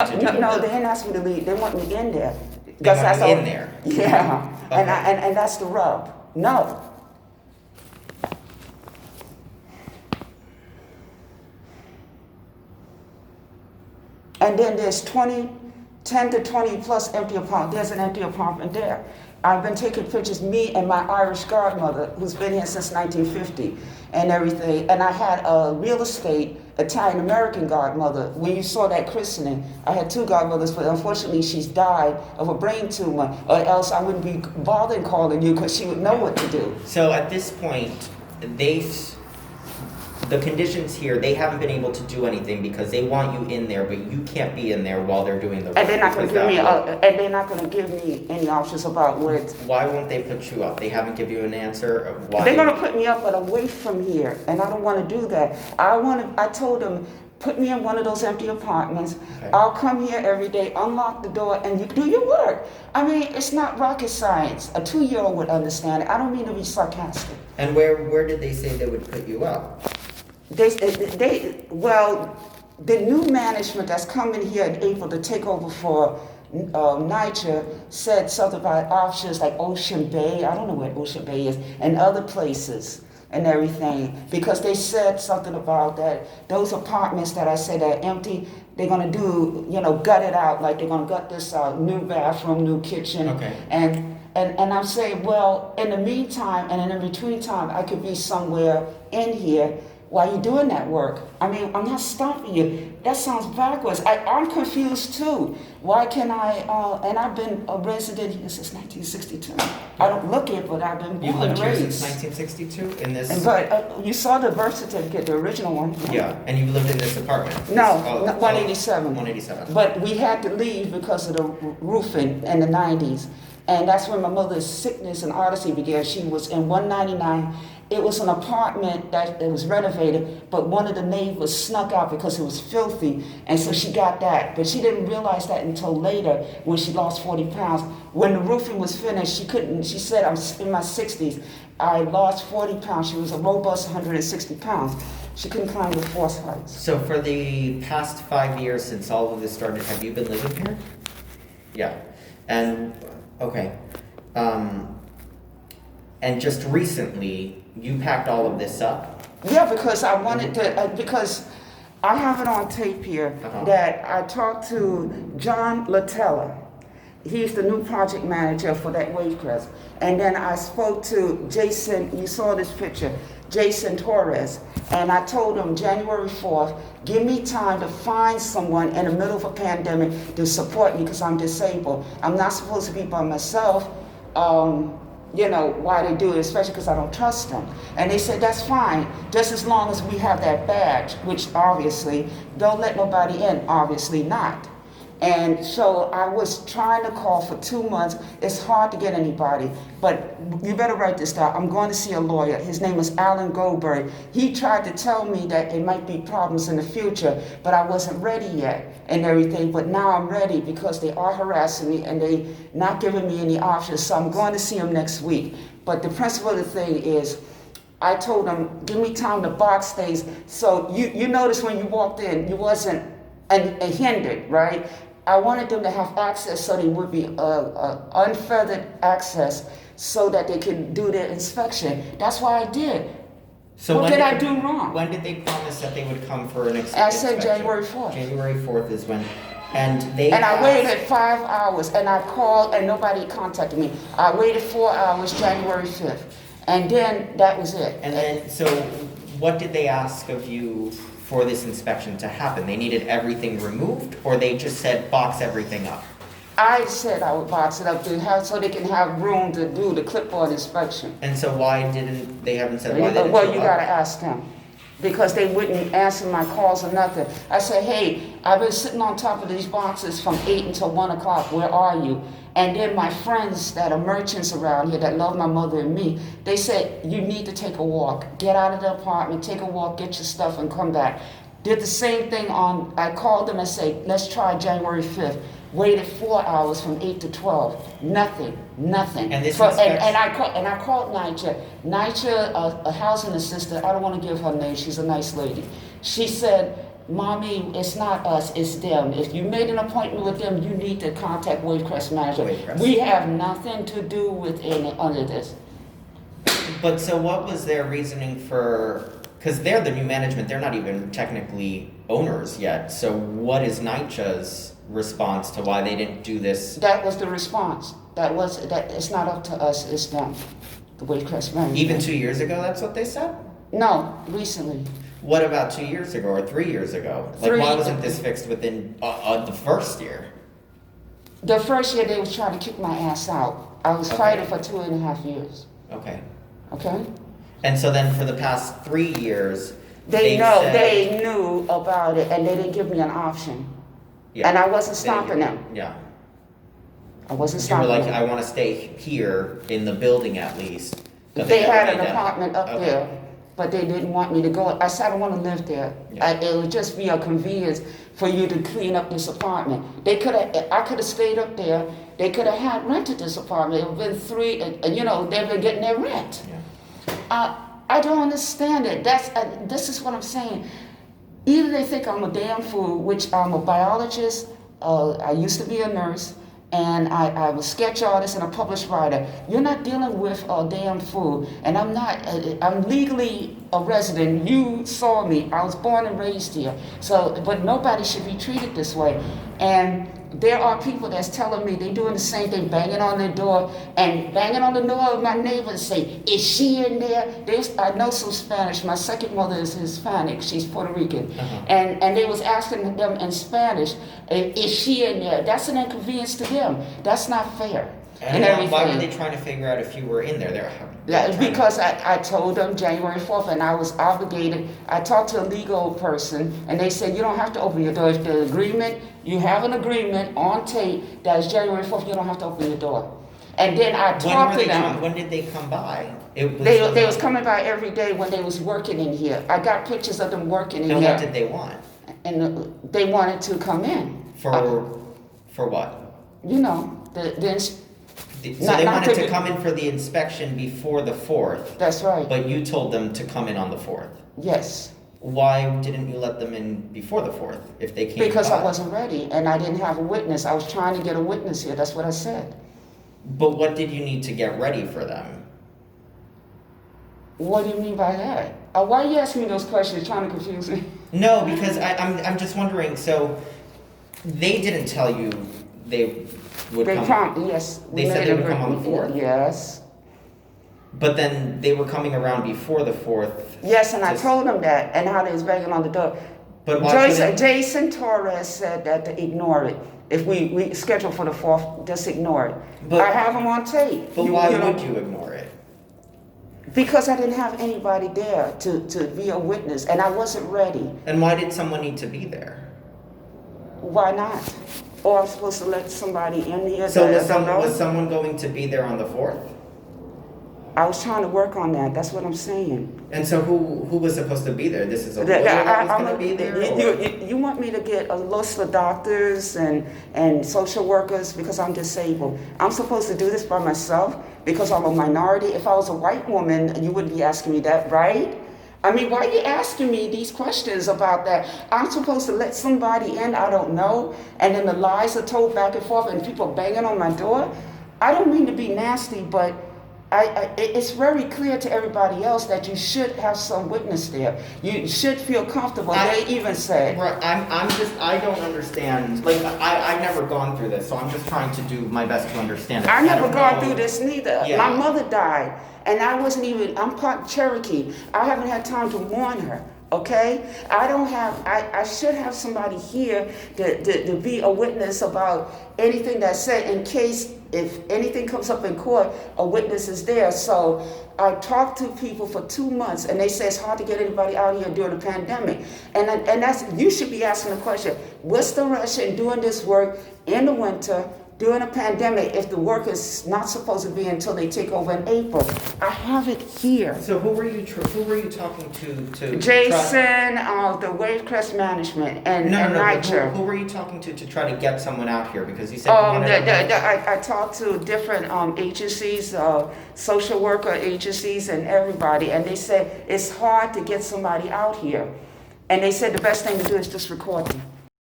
No, they didn't ask me to leave. They want me in there. They want you in there? Yeah, Okay. and that's the rub. No. And then there's 10 to 20 plus empty apartments. There's an empty apartment there. I've been taking pictures, me and my Irish godmother, who's been here since 1950 and everything. And I had a real estate Italian-American godmother. When you saw that christening, I had two godmothers, but unfortunately she's died of a brain tumor, or else I wouldn't be bothering calling you because she would know what to do. So at this point, the conditions here, they haven't been able to do anything because they want you in there, but you can't be in there while they're doing the work. And they're not going to give me any options about where it's. Why won't they put you up? They haven't given you an answer of why. They're going to put me up, but away from here, and I don't want to do that. I told them, put me in one of those empty apartments. Okay. I'll come here every day, unlock the door, and you do your work. I mean, it's not rocket science. A 2-year-old would understand it. I don't mean to be sarcastic. And where did they say they would put you up? Well, the new management that's coming here in April to take over for NYCHA said something about options like Ocean Bay. I don't know where Ocean Bay is, and other places and everything, because they said something about that those apartments that I said are empty, they're gonna do, gut it out, like they're gonna gut this out, new bathroom, new kitchen. Okay. And I'm saying, well, in the meantime and in between time, I could be somewhere in here while you're doing that work. I mean, I'm not stopping you. That sounds backwards. I'm confused too. Why can I, and I've been a resident here since 1962. I don't look it, but I've been born You've lived and here raised. since 1962 in this? But you saw the birth certificate, the original one. Yeah, and you lived in this apartment? No, 187. 187. But we had to leave because of the roofing in the 90s. And that's when my mother's sickness and odyssey began. She was in 199. It was an apartment that it was renovated, but one of the neighbors snuck out because it was filthy, and so she got that. But she didn't realize that until later when she lost 40 pounds. When the roofing was finished, she said, I'm in my 60s, I lost 40 pounds. She was a robust 160 pounds. She couldn't climb the 4th heights. So for the past 5 years since all of this started, have you been living here? Yeah. And, okay. And just recently, you packed all of this up? Yeah, because I wanted to, because I have it on tape here that I talked to John Latella. He's the new project manager for that Wavecrest. And then I spoke to Jason, you saw this picture, Jason Torres. And I told him January 4th, give me time to find someone in the middle of a pandemic to support me because I'm disabled. I'm not supposed to be by myself. Why they do it, especially because I don't trust them. And they said, that's fine, just as long as we have that badge, which obviously, don't let nobody in, obviously not. And so I was trying to call for 2 months. It's hard to get anybody, but you better write this down. I'm going to see a lawyer. His name is Alan Goldberg. He tried to tell me that there might be problems in the future, but I wasn't ready yet and everything. But now I'm ready because they are harassing me and they not giving me any options. So I'm going to see him next week. But the principle of the thing is, I told him, give me time to box things. So you notice when you walked in, you wasn't hindered, right? I wanted them to have access so they would be unfeathered access so that they can do their inspection. That's why I did. So what did I do wrong? When did they promise that they would come for an inspection? I said January 4th. January 4th is when, And I waited 5 hours, and I called, and nobody contacted me. I waited 4 hours, January 5th, and then that was it. And then, so what did they ask of you for this inspection to happen? They needed everything removed, or they just said box everything up? I said I would box it up so they can have room to do the clipboard inspection. And so why didn't they haven't said why they didn't? Well, you gotta ask them. Because they wouldn't answer my calls or nothing. I said, hey, I've been sitting on top of these boxes from 8 until 1 o'clock. Where are you? And then my friends that are merchants around here that love my mother and me, they said, you need to take a walk. Get out of the apartment, take a walk, get your stuff, and come back. Did the same thing I called them and said, let's try January 5th. Waited 4 hours from 8 to 12. Nothing. And this and I called NYCHA. NYCHA, a housing assistant, I don't want to give her name, she's a nice lady. She said, Mommy, it's not us, it's them. If you made an appointment with them, you need to contact Wavecrest Management. Wavecrest. We have nothing to do with any under this. But so what was their reasoning for, because they're the new management, they're not even technically owners yet. So what is NYCHA's response to why they didn't do this? That was the response. That it's not up to us, it's them. The Wavecrest Management. Even 2 years ago, that's what they said? No, recently. What about 2 years ago or 3 years ago? Like, why wasn't this fixed within the first year? The first year they was trying to kick my ass out. I was fighting for 2.5 years. Okay. Okay? And so then for the past 3 years, They knew about it and they didn't give me an option. Yeah, And I wasn't stopping them. Yeah. I wasn't You were stopping like, them. I want to stay here in the building at least. But They never had made an that. apartment up Okay. there, but they didn't want me to go. I said, I don't want to live there. Yeah. It would just be a convenience for you to clean up this apartment. I could have stayed up there. They could have had rented this apartment. It would have been three, they've been getting their rent. Yeah. I don't understand it. This is what I'm saying. Either they think I'm a damn fool, which I'm a biologist, I used to be a nurse, and I was a sketch artist and a published writer. You're not dealing with a damn fool, and I'm not, I'm legally a resident. You saw me, I was born and raised here. So, but nobody should be treated this way. And there are people that's telling me they doing the same thing, banging on their door and banging on the door of my neighbors say, is she in there? I know some Spanish. My second mother is Hispanic. She's Puerto Rican. Uh-huh. And they was asking them in Spanish, is she in there? That's an inconvenience to them. That's not fair. And why were they trying to figure out if you were in there? Because I told them January 4th and I was obligated. I talked to a legal person and they said, you don't have to open your door. If the agreement, you have an agreement on tape that is January 4th, you don't have to open your door. And then I talked to them. When did they come by? They was coming by every day when they was working in here. I got pictures of them working in here. And what did they want? And they wanted to come in. For what? You know, So they wanted to come in for the inspection before the 4th. That's right. But you told them to come in on the 4th. Yes. Why didn't you let them in before the 4th if they came Because by? I wasn't ready and I didn't have a witness. I was trying to get a witness here. That's what I said. But what did you need to get ready for them? What do you mean by that? Why are you asking me those questions? Trying to confuse me? No, because I'm just wondering. So they didn't tell you they would come. Yes. They said they would come on the 4th? Yes. But then they were coming around before the 4th. Yes, and I told them that and how they was banging on the door. But why Jason Torres said that to ignore it. If we schedule for the 4th, just ignore it. But I have them on tape. But why would you ignore it? Because I didn't have anybody there to be a witness, and I wasn't ready. And why did someone need to be there? Why not? Or I'm supposed to let somebody in here? So was someone going to be there on the 4th? I was trying to work on that. That's what I'm saying. And so who was supposed to be there? This is a lawyer that was going to be there? You want me to get a list of doctors and social workers because I'm disabled. I'm supposed to do this by myself because I'm a minority. If I was a white woman, you wouldn't be asking me that, right? I mean, why are you asking me these questions about that? I'm supposed to let somebody in I don't know, and then the lies are told back and forth and people banging on my door? I don't mean to be nasty, but it's very clear to everybody else that you should have some witness there. You should feel comfortable. They even said. Right, I don't understand. Like, I've never gone through this, so I'm just trying to do my best to understand it. I never gone through this neither. Yeah. My mother died, and I'm part Cherokee. I haven't had time to mourn her. Okay, I should have somebody here to be a witness about anything that's said in case if anything comes up in court, a witness is there. So I talked to people for 2 months and they say it's hard to get anybody out here during the pandemic. And that's, you should be asking the question, what's the rush in doing this work in the winter during a pandemic if the work is not supposed to be until they take over in April? I have it here. So who were you talking to Jason, the Wavecrest Management and NYCHA. Who were you talking to try to get someone out here? Because you said I talked to different agencies, social worker agencies and everybody, and they said it's hard to get somebody out here. And they said the best thing to do is just record them.